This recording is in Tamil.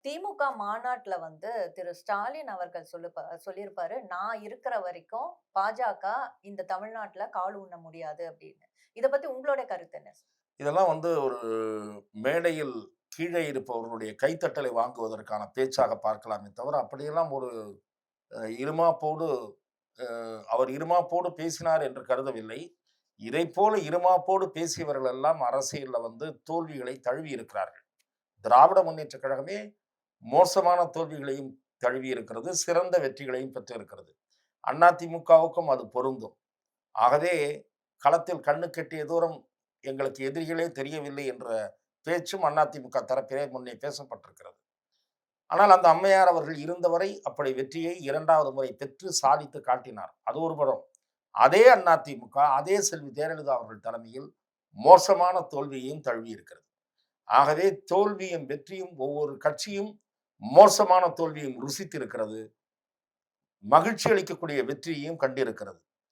திமுக மாநாட்டுல திரு ஸ்டாலின் அவர்கள் சொல்லியிருப்பாரு, "நான் இருக்கிற வரைக்கும் பாஜக இந்த தமிழ்நாட்டுல கால் ஊன முடியாது" அப்படின்னு. இத பத்தி உங்களோட கருத்து என்ன? இதெல்லாம் ஒரு மேடையில் கீழே இருப்பவர்களுடைய கைத்தட்டலை வாங்குவதற்கான பேச்சாக பார்க்கலாமே தவிர, அப்படியெல்லாம் ஒரு இருமாப்போடு அவர் இருமாப்போடு பேசினார் என்று கருதவில்லை. இதைப்போல இருமாப்போடு பேசியவர்கள் எல்லாம் அரசியல்ல தோல்விகளை தழுவி இருக்கிறார்கள். திராவிட முன்னேற்றக் கழகமே மோசமான தோல்விகளையும் தழுவி இருக்கிறது. சிறந்த வெற்றிகளையும் பெற்றிருக்கிறது. அதிமுகவுக்கும் அது பொருந்தும். ஆகவே களத்தில் கண்ணுக்கெட்டிய தூரம் எங்களுக்கு எதிரிகளே தெரியவில்லை என்ற பேச்சும் அதிமுக தரப்பிலே முன்னே பேசப்பட்டிருக்கிறது. ஆனால் அந்த அம்மையார் அவர்கள் இருந்தவரை அப்படி வெற்றியை 2வது முறை பெற்று சாதித்து காட்டினார். அது ஒரு புறம். அதே அதிமுக, அதே செல்வி ஜெயலலிதா அவர்கள் தலைமையில் மோசமான தோல்வியையும் தழுவி இருக்கிறது. ஆகவே தோல்வியும் வெற்றியும் ஒவ்வொரு கட்சியும் மோசமான தோல்வியும் ருசித்திருக்கிறது. மகிழ்ச்சி அளிக்கக்கூடிய வெற்றியையும் கண்டிருக்கிறது.